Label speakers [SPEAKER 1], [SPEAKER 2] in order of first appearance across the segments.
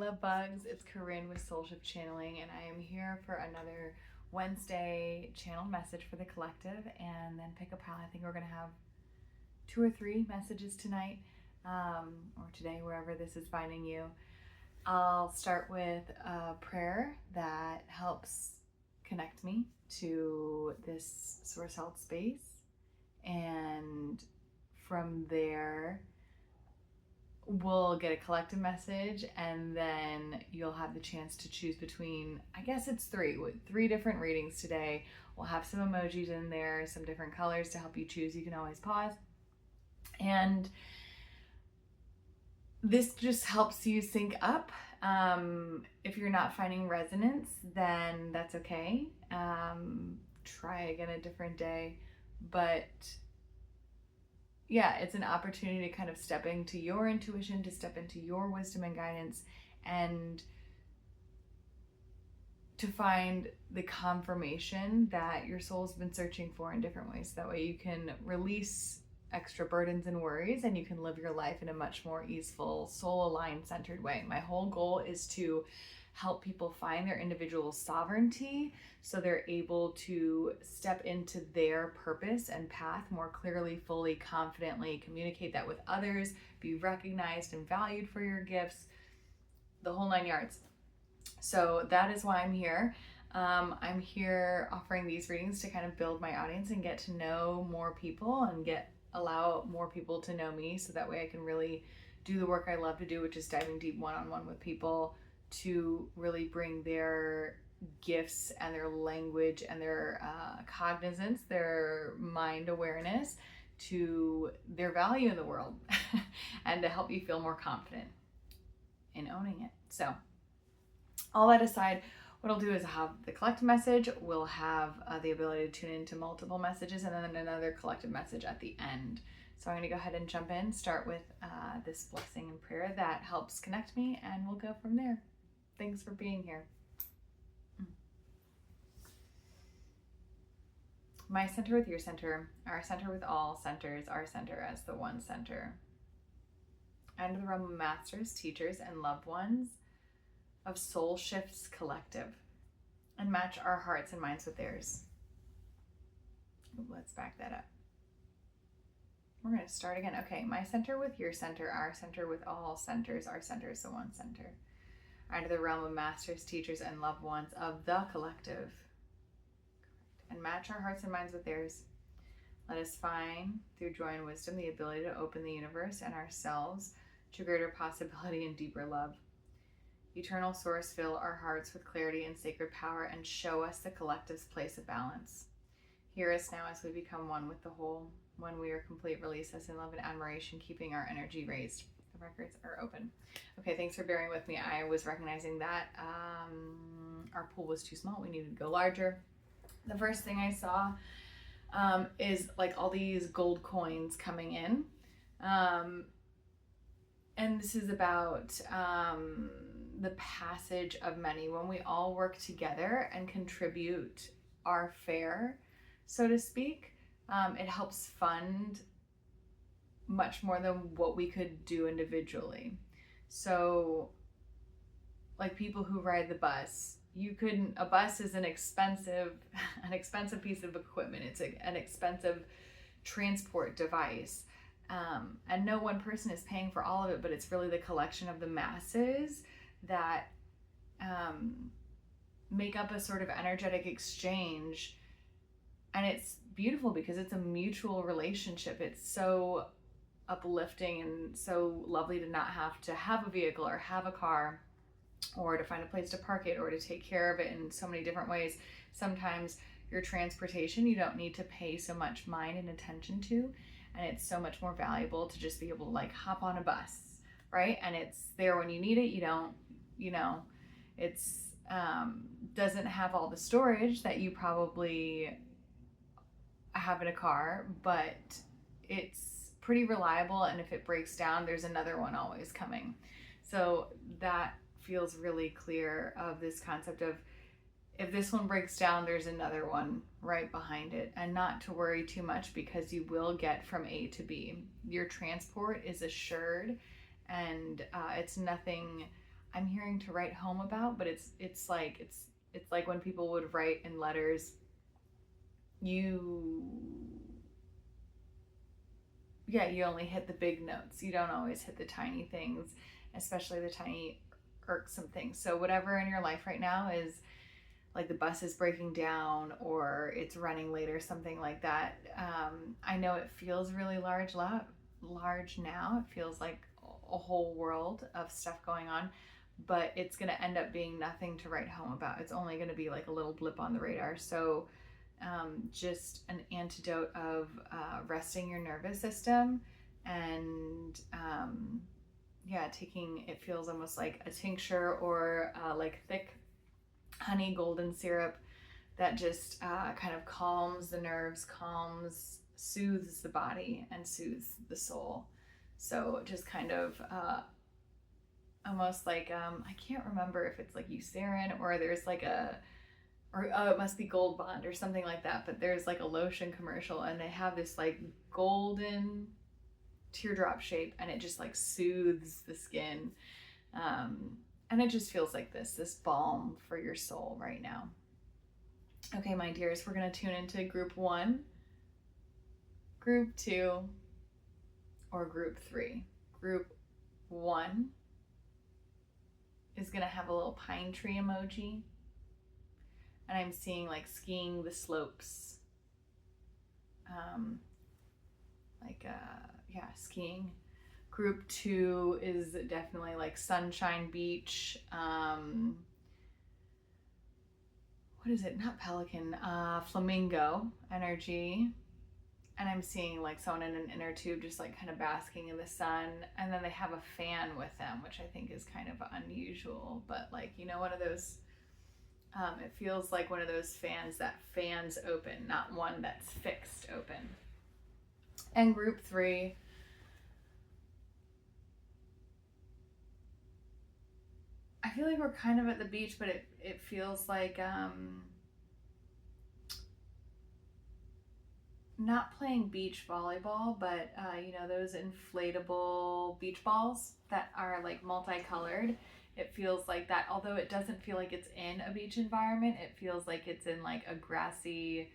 [SPEAKER 1] love bugs. It's Corinne with Soulshift Channeling, and I am here for another Wednesday channeled message for the collective, and then pick a pile. I think we're going to have 2 or 3 messages tonight, or today, wherever this is finding you. I'll start with a prayer that helps connect me to this source held space, and from there we'll get a collective message, and then you'll have the chance to choose between, I guess it's 3 different readings today. We'll have some emojis in there, some different colors to help you choose. You can always pause, and this just helps you sync up. If you're not finding resonance, then that's okay. Try again a different day, but yeah, it's an opportunity to kind of step into your intuition, to step into your wisdom and guidance, and to find the confirmation that your soul's been searching for in different ways. That way you can release extra burdens and worries, and you can live your life in a much more easeful, soul-aligned, centered way. My whole goal is to help people find their individual sovereignty so they're able to step into their purpose and path more clearly, fully, confidently, communicate that with others, be recognized and valued for your gifts, the whole 9 yards. So that is why I'm here. I'm here offering these readings to kind of build my audience and get to know more people and allow more people to know me, so that way I can really do the work I love to do, which is diving deep one-on-one with people to really bring their gifts and their language and their cognizance, their mind awareness to their value in the world and to help you feel more confident in owning it. So all that aside, what I'll do is have the collective message. We'll have the ability to tune into multiple messages, and then another collective message at the end. So I'm going to go ahead and jump in, start with this blessing and prayer that helps connect me, and we'll go from there. Thanks for being here. My center with your center, our center with all centers, our center as the one center. And the realm of masters, teachers, and loved ones of Soulshift's collective, and match our hearts and minds with theirs. Let's back that up. We're going to start again. Okay, my center with your center, our center with all centers, our center is the one center. Out of the realm of masters, teachers, and loved ones of the collective, and match our hearts and minds with theirs. Let us find, through joy and wisdom, the ability to open the universe and ourselves to greater possibility and deeper love. Eternal Source, fill our hearts with clarity and sacred power, and show us the collective's place of balance. Hear us now as we become one with the whole. When we are complete, release us in love and admiration, keeping our energy raised. The records are open. Okay, thanks for bearing with me. I was recognizing that our pool was too small. We needed to go larger. The first thing I saw is like all these gold coins coming in. And this is about the passage of many. When we all work together and contribute our fare, so to speak, it helps fund much more than what we could do individually. So like people who ride the bus, a bus is an expensive piece of equipment. It's an expensive transport device. And no one person is paying for all of it, but it's really the collection of the masses that make up a sort of energetic exchange. And it's beautiful because it's a mutual relationship. It's so uplifting and so lovely to not have to have a vehicle or have a car, or to find a place to park it, or to take care of it in so many different ways. Sometimes your transportation, you don't need to pay so much mind and attention to, and it's so much more valuable to just be able to like hop on a bus, right? And it's there when you need it. You don't, it's doesn't have all the storage that you probably have in a car, but it's pretty reliable, and if it breaks down, there's another one always coming. So that feels really clear of this concept of, if this one breaks down, there's another one right behind it, and not to worry too much, because you will get from A to B. Your transport is assured, and it's nothing I'm hearing to write home about, but it's like when people would write in letters, you you only hit the big notes. You don't always hit the tiny things, especially the tiny irksome things. So whatever in your life right now is like the bus is breaking down or it's running late or something like that. I know it feels really large now. It feels like a whole world of stuff going on, but it's going to end up being nothing to write home about. It's only going to be like a little blip on the radar. So just an antidote of resting your nervous system and taking, it feels almost like a tincture or like thick honey golden syrup that just kind of calms the nerves, soothes the body and soothes the soul. So just kind of almost like I can't remember if it's like Eucerin or there's like it must be Gold Bond or something like that, but there's like a lotion commercial and they have this like golden teardrop shape and it just like soothes the skin. And it just feels like this balm for your soul right now. Okay, my dears, we're going to tune into group 1, group 2, or group 3. Group 1 is going to have a little pine tree emoji. And I'm seeing like skiing the slopes. Skiing. Group 2 is definitely like sunshine beach. What is it? Not pelican, flamingo energy. And I'm seeing like someone in an inner tube just like kind of basking in the sun. And then they have a fan with them, which I think is kind of unusual. But like, one of those, it feels like one of those fans that fans open, not one that's fixed open. And group 3, I feel like we're kind of at the beach, but it feels like not playing beach volleyball, but those inflatable beach balls that are like multicolored. It feels like that, although it doesn't feel like it's in a beach environment. It feels like it's in like a grassy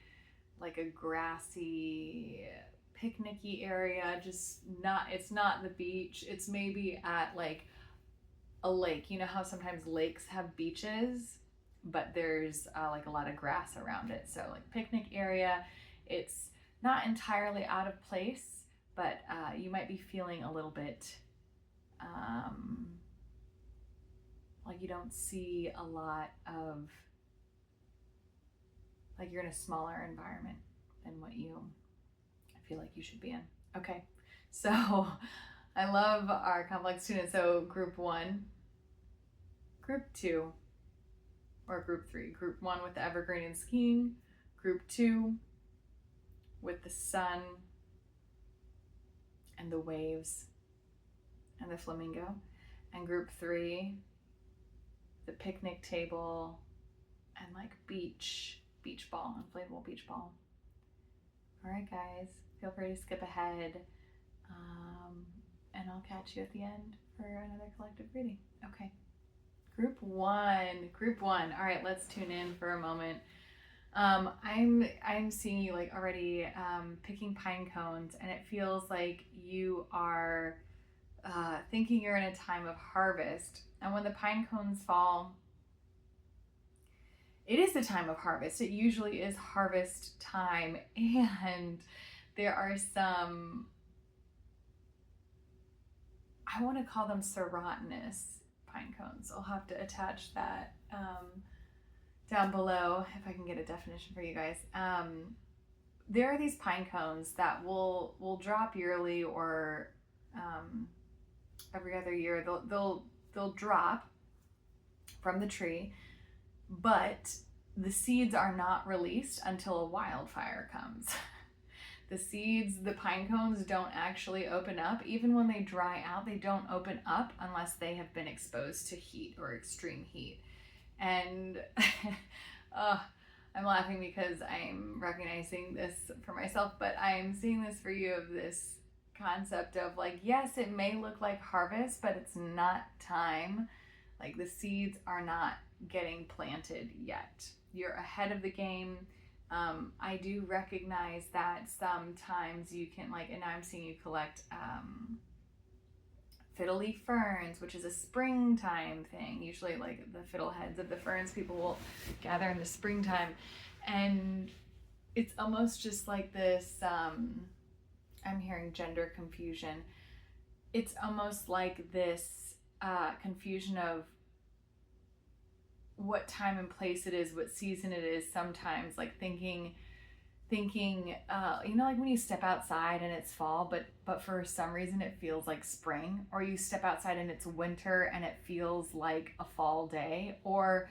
[SPEAKER 1] picnicky area. It's not the beach. It's maybe at like a lake. You know how sometimes lakes have beaches, but there's like a lot of grass around it. So like picnic area, it's not entirely out of place, but you might be feeling a little bit like you don't see a lot of, like you're in a smaller environment than what you feel like you should be in. Okay, so I love our complex tune-in. So group 1, group 2, or group 3. Group 1 with the evergreen and skiing. Group 2 with the sun and the waves and the flamingo. And group 3, the picnic table and like beach ball, inflatable beach ball. All right, guys, feel free to skip ahead. And I'll catch you at the end for another collective reading. Okay. Group 1. All right, let's tune in for a moment. I'm seeing you like already picking pine cones, and it feels like you are thinking you're in a time of harvest. And when the pine cones fall, it is the time of harvest. It usually is harvest time, and there are some, I want to call them serotinous pine cones. I'll have to attach that down below if I can get a definition for you guys. There are these pine cones that will drop yearly or every other year. They'll drop from the tree, but the seeds are not released until a wildfire comes. The pine cones don't actually open up. Even when they dry out, they don't open up unless they have been exposed to heat or extreme heat. And I'm laughing because I'm recognizing this for myself, but I'm seeing this for you, of this concept of like, yes, it may look like harvest, but it's not time. Like the seeds are not getting planted yet. You're ahead of the game. I do recognize that sometimes you can, like, and now I'm seeing you collect fiddle-leaf ferns, which is a springtime thing. Usually, like, the fiddleheads of the ferns people will gather in the springtime. And it's almost just like this, I'm hearing gender confusion. It's almost like this confusion of what time and place it is, what season it is sometimes, like thinking, like when you step outside and it's fall, but for some reason it feels like spring, or you step outside and it's winter and it feels like a fall day, or,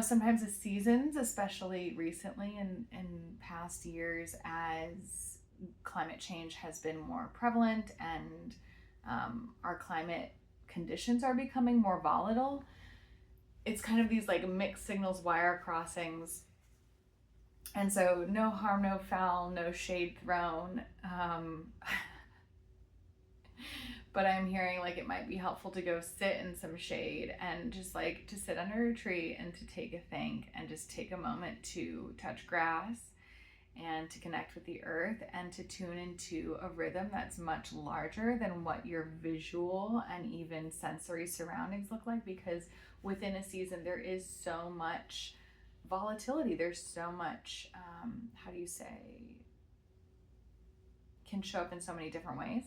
[SPEAKER 1] sometimes the seasons, especially recently in past years, as climate change has been more prevalent and our climate conditions are becoming more volatile. It's kind of these like mixed signals, wire crossings. And so no harm, no foul, no shade thrown. But I'm hearing like it might be helpful to go sit in some shade and just like to sit under a tree and to take a think and just take a moment to touch grass and to connect with the earth and to tune into a rhythm that's much larger than what your visual and even sensory surroundings look like, because within a season there is so much volatility. There's so much, can show up in so many different ways.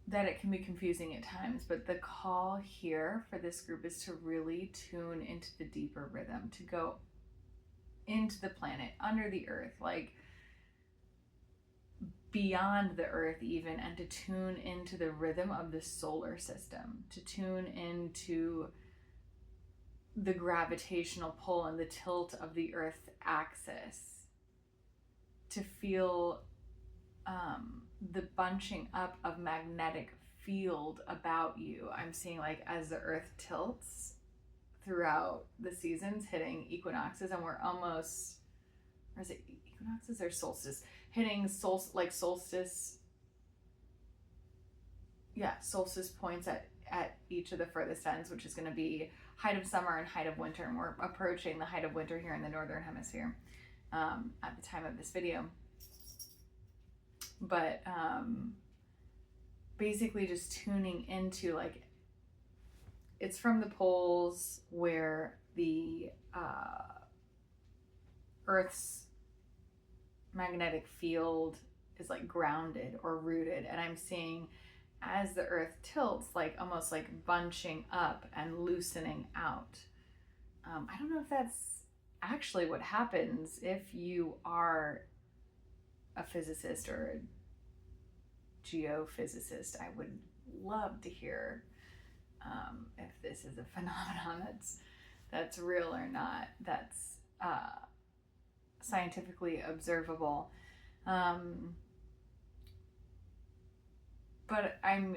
[SPEAKER 1] That it can be confusing at times, but the call here for this group is to really tune into the deeper rhythm, to go into the planet, under the earth, like beyond the earth even, and to tune into the rhythm of the solar system, to tune into the gravitational pull and the tilt of the earth axis, to feel the bunching up of magnetic field about you. I'm seeing like as the earth tilts throughout the seasons, hitting equinoxes, and we're almost, or is it equinoxes or solstice? Hitting solstice. Yeah, solstice points at each of the furthest ends, which is going to be height of summer and height of winter. And we're approaching the height of winter here in the Northern Hemisphere at the time of this video. But basically just tuning into, like, it's from the poles where the Earth's magnetic field is like grounded or rooted, and I'm seeing as the Earth tilts, like almost like bunching up and loosening out. I don't know if that's actually what happens if you are a physicist or a geophysicist. I would love to hear if this is a phenomenon that's real or not, that's scientifically observable. But I'm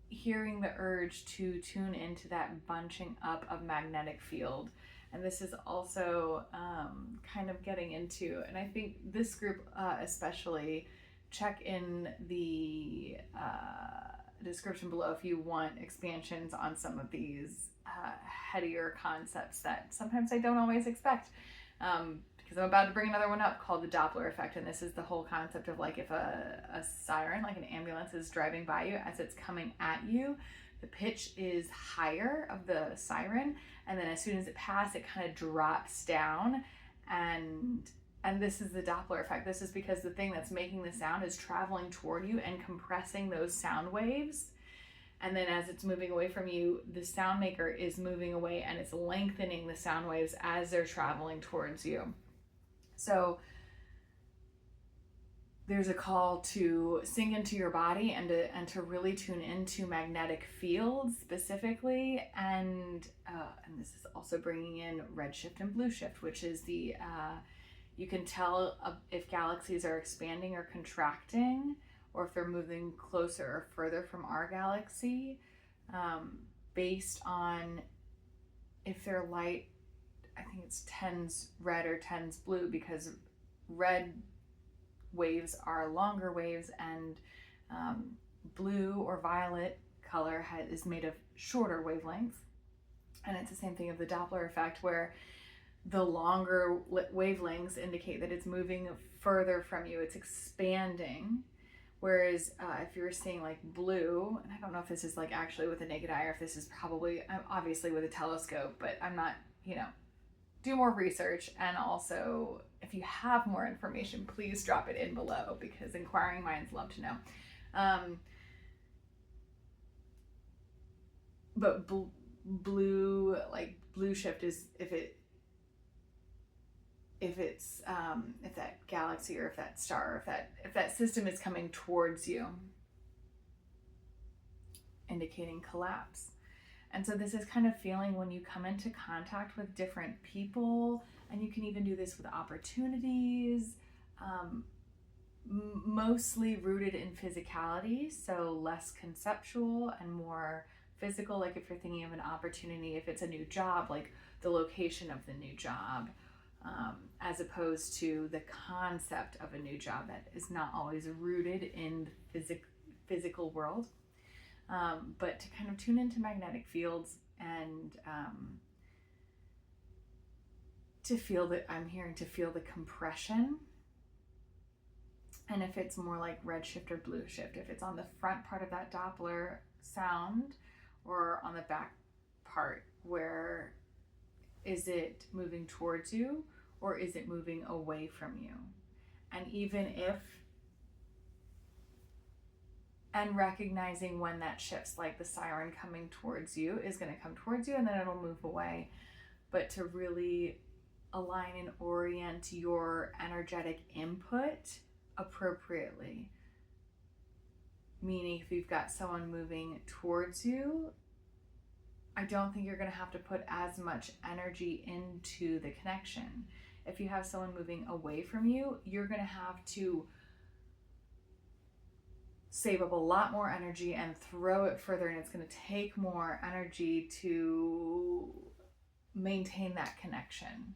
[SPEAKER 1] hearing the urge to tune into that bunching up of magnetic field. And this is also kind of getting into, and I think this group especially, check in the description below if you want expansions on some of these headier concepts that sometimes I don't always expect. Because I'm about to bring another one up called the Doppler effect. And this is the whole concept of like if a siren, like an ambulance, is driving by you, as it's coming at you, the pitch is higher of the siren, and then as soon as it passes, it kind of drops down, and this is the Doppler effect. This is because the thing that's making the sound is traveling toward you and compressing those sound waves, and then as it's moving away from you, the sound maker is moving away and it's lengthening the sound waves as they're traveling towards you. So there's a call to sink into your body and to really tune into magnetic fields specifically, and this is also bringing in redshift and blue shift, which is the you can tell if galaxies are expanding or contracting, or if they're moving closer or further from our galaxy, based on if their light, I think it's tends red or tends blue, because red waves are longer waves and blue or violet color is made of shorter wavelengths. And it's the same thing of the Doppler effect, where the longer wavelengths indicate that it's moving further from you, it's expanding. Whereas if you're seeing like blue, and I don't know if this is like actually with a naked eye or if this is probably obviously with a telescope, but I'm not, do more research. And also, if you have more information, please drop it in below, because inquiring minds love to know. But blue, like blue shift is if that galaxy or if that star, if that system is coming towards you, indicating collapse. And so this is kind of feeling when you come into contact with different people, and you can even do this with opportunities, mostly rooted in physicality, so less conceptual and more physical. Like if you're thinking of an opportunity, if it's a new job, like the location of the new job, as opposed to the concept of a new job that is not always rooted in the physical world. But to kind of tune into magnetic fields and to feel that I'm hearing to feel the compression. And if it's more like red shift or blue shift, if it's on the front part of that Doppler sound or on the back part, where is it moving towards you or is it moving away from you? And even if, and recognizing when that shifts, like the siren coming towards you is going to come towards you and then it'll move away. But to really align and orient your energetic input appropriately. Meaning if you've got someone moving towards you, I don't think you're going to have to put as much energy into the connection. If you have someone moving away from you, you're going to have to save up a lot more energy and throw it further, and it's going to take more energy to maintain that connection.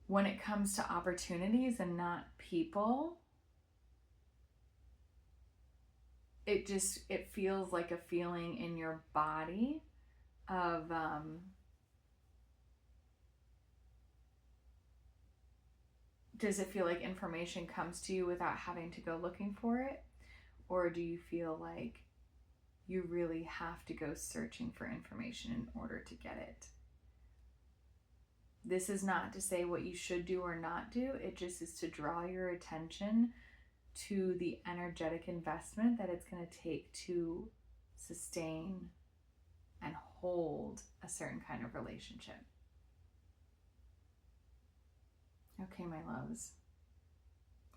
[SPEAKER 1] When it comes to opportunities and not people, it feels like a feeling in your body of does it feel like information comes to you without having to go looking for it? Or do you feel like you really have to go searching for information in order to get it? This is not to say what you should do or not do. It just is to draw your attention to the energetic investment that it's going to take to sustain and hold a certain kind of relationship. Okay, my loves.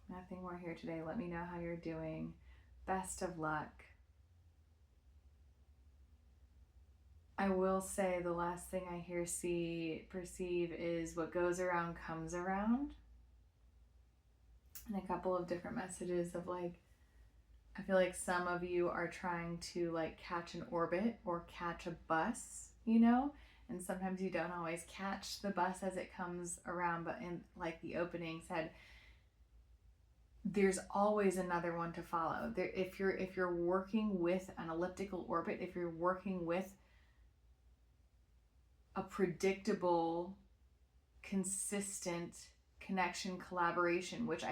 [SPEAKER 1] Nothing more here today. Let me know how you're doing. Best of luck. I will say the last thing I hear, perceive is what goes around comes around. And a couple of different messages of like, I feel like some of you are trying to like catch an orbit or catch a bus, and sometimes you don't always catch the bus as it comes around, but in like the opening said, there's always another one to follow. If you're working with an elliptical orbit, if you're working with a predictable, consistent connection, collaboration, which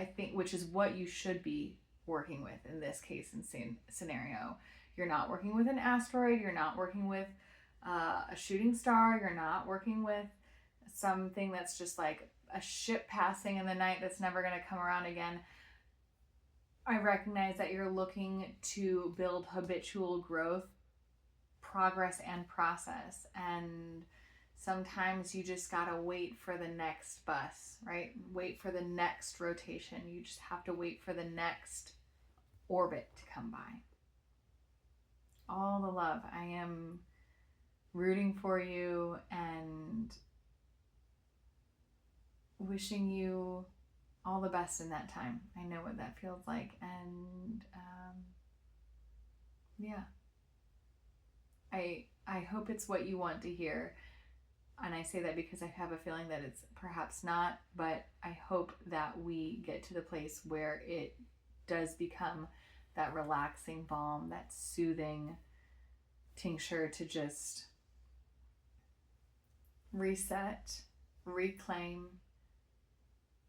[SPEAKER 1] is what you should be working with in this case and scenario. You're not working with an asteroid, you're not working with a shooting star, you're not working with something that's just like a ship passing in the night that's never going to come around again. I recognize that you're looking to build habitual growth, progress, and process, and sometimes you just gotta wait for the next bus, right? Wait for the next rotation. You just have to wait for the next orbit to come by. All the love. I am rooting for you and wishing you all the best in that time. I know what that feels like. And yeah, I hope it's what you want to hear. And I say that because I have a feeling that it's perhaps not, but I hope that we get to the place where it does become that relaxing balm, that soothing tincture to just reset, reclaim,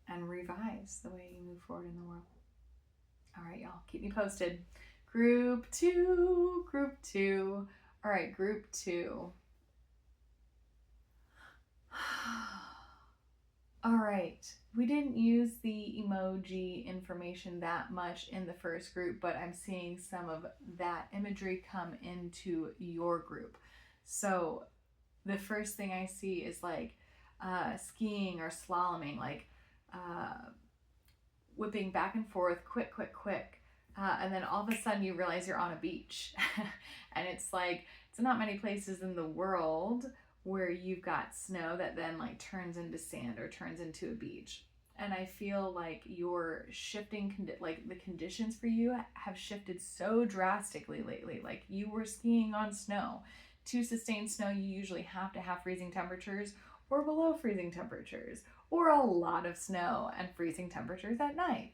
[SPEAKER 1] and revise the way you move forward in the world. All right, y'all, keep me posted. Group two. All right, group two. All right, we didn't use the emoji information that much in the first group, but I'm seeing some of that imagery come into your group. So the first thing I see is like skiing or slaloming, like whipping back and forth, quick. And then all of a sudden you realize you're on a beach. And it's like, it's not many places in the world where you've got snow that then like turns into sand or turns into a beach. And I feel like you're shifting, like the conditions for you have shifted so drastically lately. Like you were skiing on snow. To sustain snow, you usually have to have freezing temperatures or below freezing temperatures, or a lot of snow and freezing temperatures at night.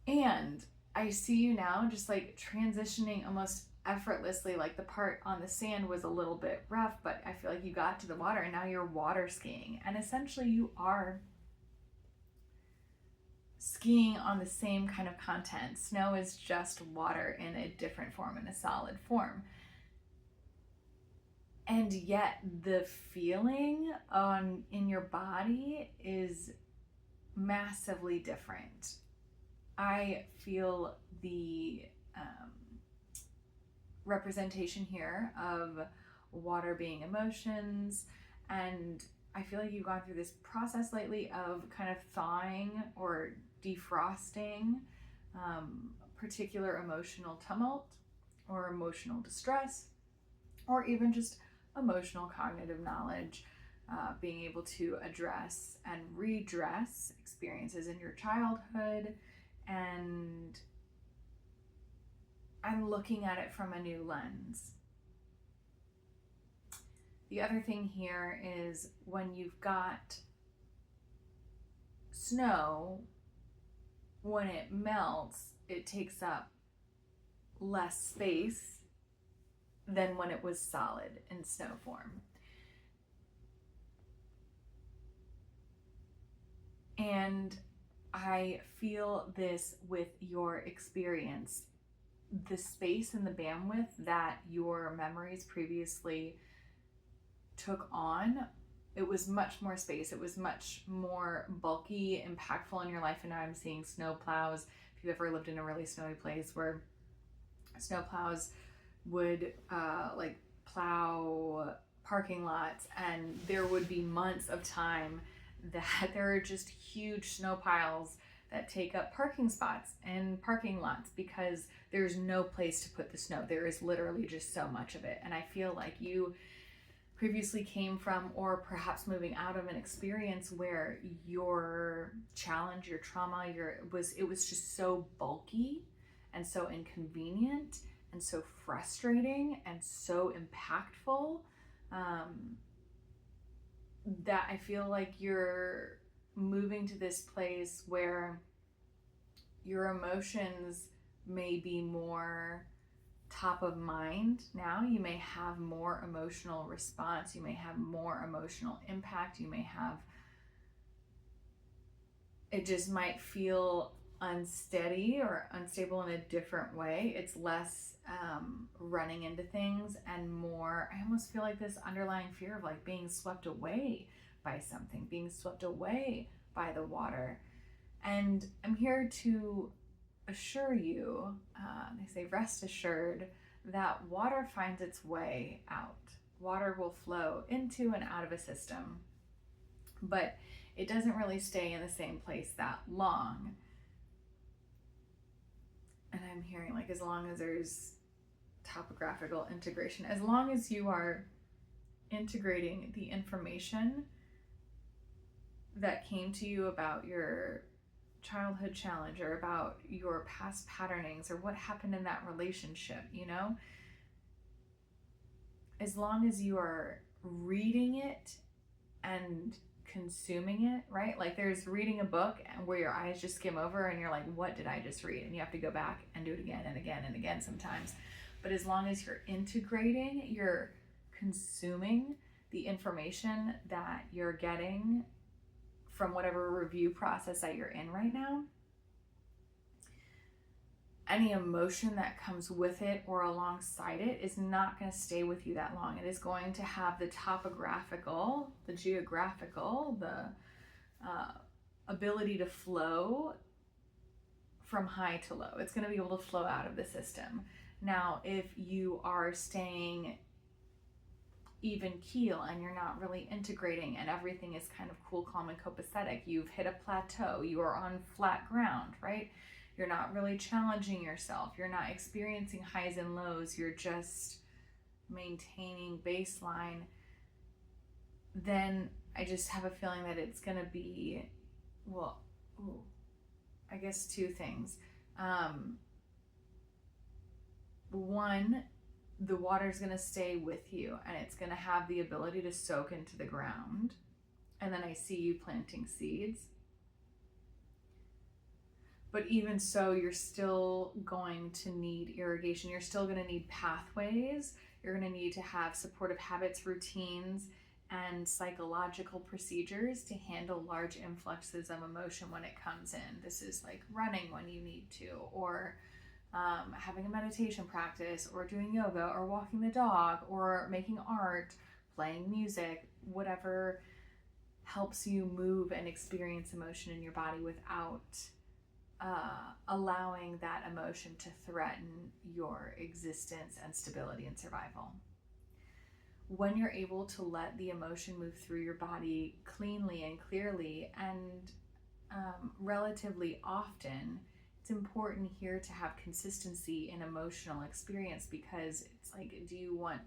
[SPEAKER 1] And I see you now just like transitioning almost effortlessly. Like the part on the sand was a little bit rough, but I feel like you got to the water and now you're water skiing. And essentially you are skiing on the same kind of content. Snow is just water in a different form, in a solid form. And yet the feeling in your body is massively different. I feel the representation here of water being emotions, and I feel like you've gone through this process lately of kind of thawing or defrosting particular emotional tumult or emotional distress, or even just emotional cognitive knowledge, being able to address and redress experiences in your childhood. And I'm looking at it from a new lens. The other thing here is when you've got snow, when it melts, it takes up less space than when it was solid in snow form. And I feel this with your experience. The space and the bandwidth that your memories previously took on, it was much more space. It was much more bulky, impactful in your life. And now I'm seeing snow plows. If you've ever lived in a really snowy place where snow plows would like plow parking lots, and there would be months of time that there are just huge snow piles that take up parking spots and parking lots because there's no place to put the snow. There is literally just so much of it. And I feel like you previously came from, or perhaps moving out of, an experience where your challenge, your trauma, it was just so bulky and so inconvenient and so frustrating and so impactful, that I feel like you're moving to this place where your emotions may be more top of mind now. You may have more emotional response. You may have more emotional impact. You may have, it just might feel unsteady or unstable in a different way. It's less running into things and more, I almost feel like this underlying fear of like being swept away by something, being swept away by the water. And I'm here to assure you, they say rest assured, that water finds its way out. Water will flow into and out of a system, but it doesn't really stay in the same place that long. And I'm hearing like, as long as there's topographical integration, as long as you are integrating the information that came to you about your childhood challenge or about your past patternings or what happened in that relationship, you know, as long as you are reading it and consuming it, right? Like there's reading a book and where your eyes just skim over and you're like, what did I just read? And you have to go back and do it again and again and again sometimes. But as long as you're integrating, you're consuming the information that you're getting from whatever review process that you're in right now, any emotion that comes with it or alongside it is not going to stay with you that long. It is going to have the topographical, the geographical, the ability to flow from high to low. It's going to be able to flow out of the system. Now, if you are staying even keel and you're not really integrating and everything is kind of cool, calm, and copacetic, you've hit a plateau, you are on flat ground, right? You're not really challenging yourself. You're not experiencing highs and lows. You're just maintaining baseline. Then I just have a feeling that it's going to be, well, I guess two things. One, the water's going to stay with you and it's going to have the ability to soak into the ground. And then I see you planting seeds. But even so, you're still going to need irrigation. You're still going to need pathways. You're going to need to have supportive habits, routines, and psychological procedures to handle large influxes of emotion when it comes in. This is like running when you need to, or having a meditation practice, or doing yoga, or walking the dog, or making art, playing music, whatever helps you move and experience emotion in your body without allowing that emotion to threaten your existence and stability and survival. When you're able to let the emotion move through your body cleanly and clearly and relatively often, it's important here to have consistency in emotional experience, because it's like, do you want,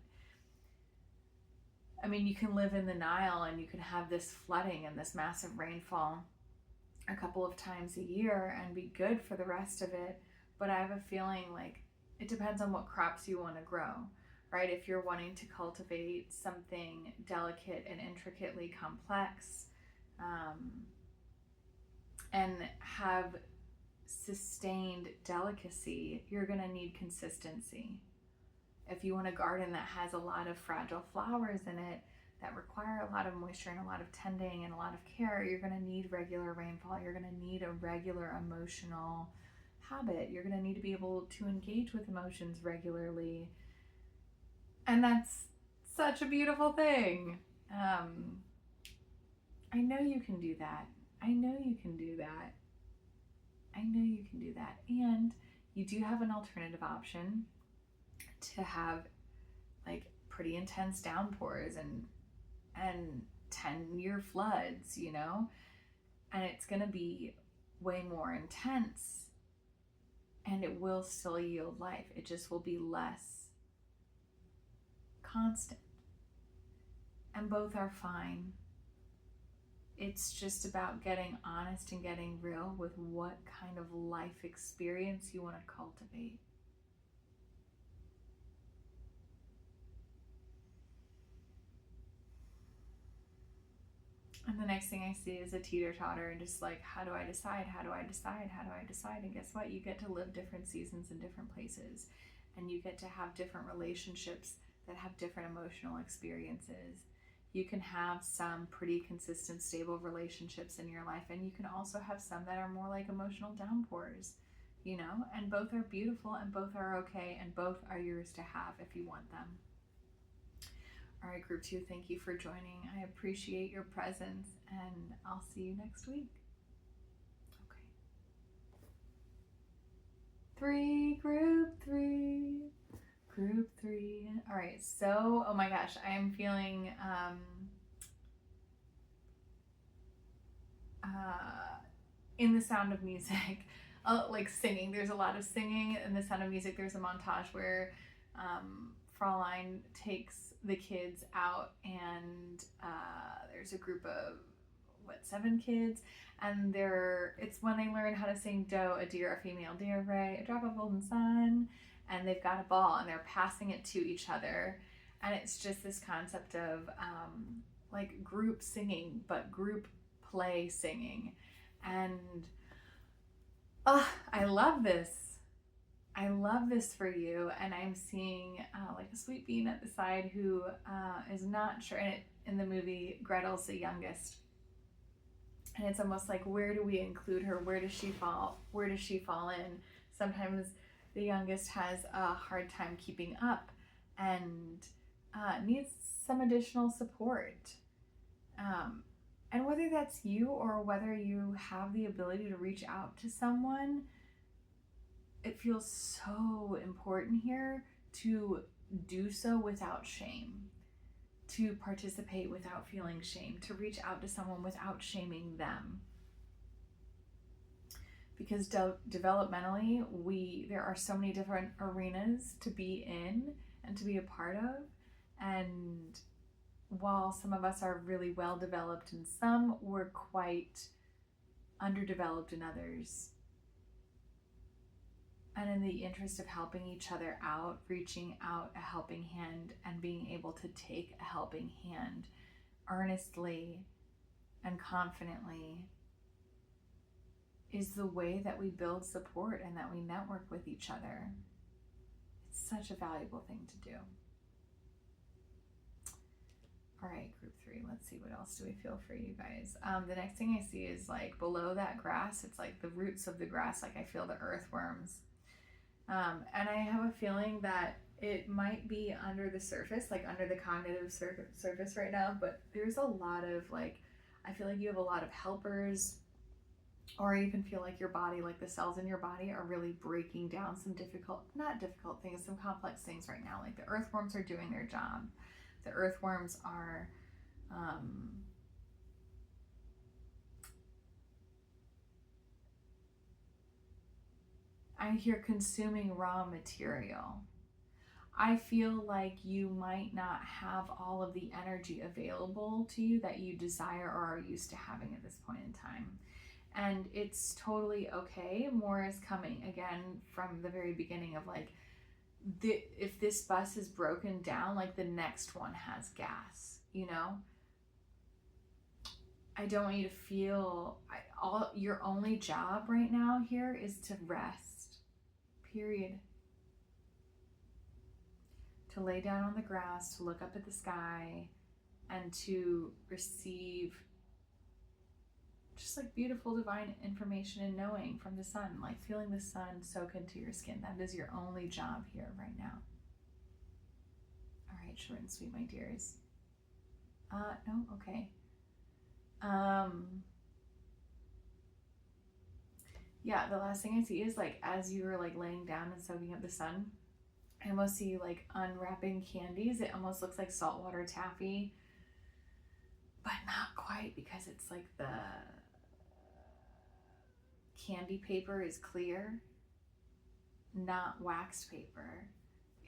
[SPEAKER 1] I mean, you can live in the Nile and you can have this flooding and this massive rainfall a couple of times a year and be good for the rest of it. But I have a feeling like it depends on what crops you want to grow, right? If you're wanting to cultivate something delicate and intricately complex, and have sustained delicacy, you're going to need consistency. If you want a garden that has a lot of fragile flowers in it that require a lot of moisture and a lot of tending and a lot of care, you're going to need regular rainfall. You're going to need a regular emotional habit. You're going to need to be able to engage with emotions regularly. And that's such a beautiful thing. I know you can do that. I know you can do that. I know you can do that. And you do have an alternative option to have like pretty intense downpours and 10-year floods, you know, and it's going to be way more intense and it will still yield life. It just will be less constant, and both are fine. It's just about getting honest and getting real with what kind of life experience you want to cultivate. And the next thing I see is a teeter-totter and just like, how do I decide? How do I decide? How do I decide? And guess what? You get to live different seasons in different places, and you get to have different relationships that have different emotional experiences. You can have some pretty consistent, stable relationships in your life, and you can also have some that are more like emotional downpours, you know, and both are beautiful and both are okay and both are yours to have if you want them. All right, group 2, thank you for joining. I appreciate your presence, and I'll see you next week. Okay. 3, group 3. Group 3. All right, so, oh my gosh, I am feeling in the sound of music, like singing. There's a lot of singing in the sound of music. There's a montage where Fraulein takes the kids out, and there's a group of 7 kids, and it's when they learn how to sing doe, a deer, a female deer, right, a drop of golden sun, and they've got a ball and they're passing it to each other, and it's just this concept of like group singing, but group play singing. And I love this. I love this for you. And I'm seeing like a sweet bean at the side who is not sure. And in the movie, Gretel's the youngest. And it's almost like, where do we include her? Where does she fall? Where does she fall in? Sometimes the youngest has a hard time keeping up and needs some additional support. And whether that's you or whether you have the ability to reach out to someone, it feels so important here to do so without shame, to participate without feeling shame, to reach out to someone without shaming them. Because developmentally, there are so many different arenas to be in and to be a part of. And while some of us are really well developed in some, we're quite underdeveloped in others. And in the interest of helping each other out, reaching out a helping hand and being able to take a helping hand earnestly and confidently is the way that we build support and that we network with each other. It's such a valuable thing to do. All right, group 3, let's see, what else do we feel for you guys? The next thing I see is like below that grass, it's like the roots of the grass, like I feel the earthworms. And I have a feeling that it might be under the surface, like under the cognitive surface right now, but there's a lot of like, I feel like you have a lot of helpers, or I even feel like your body, like the cells in your body are really breaking down some not difficult things, some complex things right now. Like the earthworms are doing their job. The earthworms are I hear consuming raw material. I feel like you might not have all of the energy available to you that you desire or are used to having at this point in time. And it's totally okay. More is coming, again, from the very beginning of like, if this bus is broken down, like the next one has gas, you know? I don't want you to feel, your only job right now here is to rest, period. To lay down on the grass, to look up at the sky, and to receive just like beautiful divine information and knowing from the sun, like feeling the sun soak into your skin. That is your only job here right now. All right, short and sweet, my dears. No, okay. Yeah, the last thing I see is like, as you were like laying down and soaking up the sun, I almost see you like unwrapping candies. It almost looks like saltwater taffy, but not quite, because it's like the candy paper is clear, not waxed paper.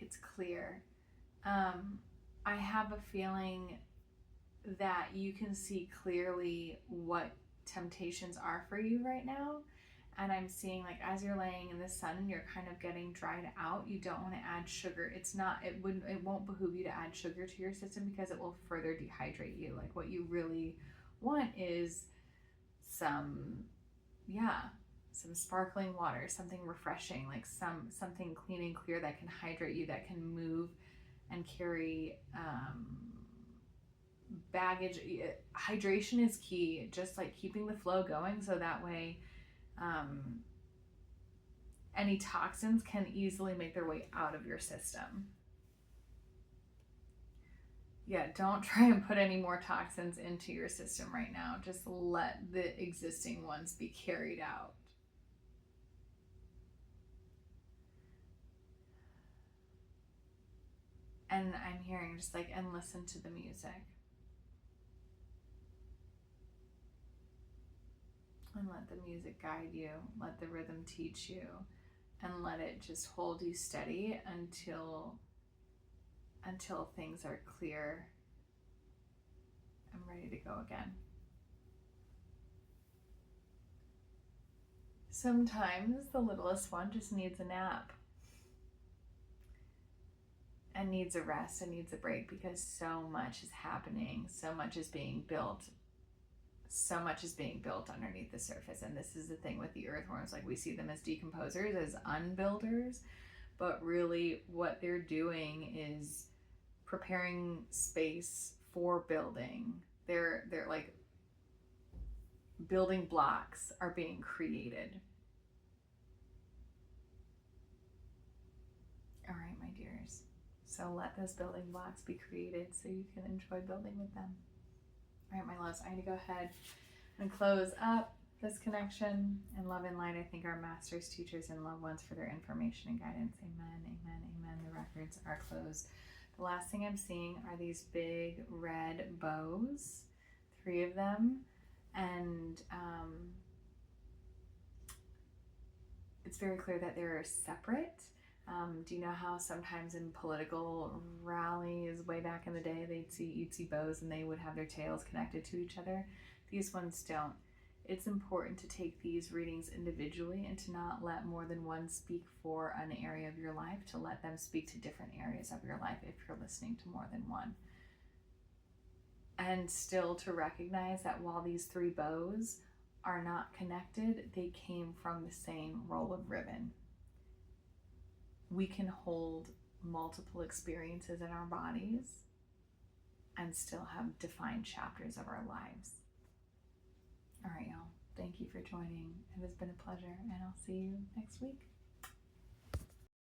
[SPEAKER 1] It's clear. I have a feeling that you can see clearly what temptations are for you right now. And I'm seeing like, as you're laying in the sun and you're kind of getting dried out, you don't want to add sugar. It won't behoove you to add sugar to your system, because it will further dehydrate you. Like what you really want is some sparkling water, something refreshing, like something clean and clear that can hydrate you, that can move and carry baggage. Hydration is key, just like keeping the flow going, so that way any toxins can easily make their way out of your system. Yeah, don't try and put any more toxins into your system right now. Just let the existing ones be carried out. And I'm hearing just like, and listen to the music. And let the music guide you, let the rhythm teach you, and let it just hold you steady until things are clear and ready to go again. Sometimes the littlest one just needs a nap. and needs a rest and needs a break, because so much is happening, so much is being built, so much is being built underneath the surface. And this is the thing with the earthworms, like we see them as decomposers, as unbuilders, but really what they're doing is preparing space for building. They're like building blocks are being created. All right, my dears. So let those building blocks be created so you can enjoy building with them. All right, my loves, I need to go ahead and close up this connection. In love and light, I thank our masters, teachers, and loved ones for their information and guidance. Amen, amen, amen. The records are closed. The last thing I'm seeing are these big red bows, 3 of them. And it's very clear that they're separate. Do you know how sometimes in political rallies way back in the day, you'd see bows and they would have their tails connected to each other? These ones don't. It's important to take these readings individually and to not let more than one speak for an area of your life, to let them speak to different areas of your life if you're listening to more than one. And still to recognize that while these 3 bows are not connected, they came from the same roll of ribbon. We can hold multiple experiences in our bodies and still have defined chapters of our lives. All right, y'all. Thank you for joining. It has been a pleasure, and I'll see you next week.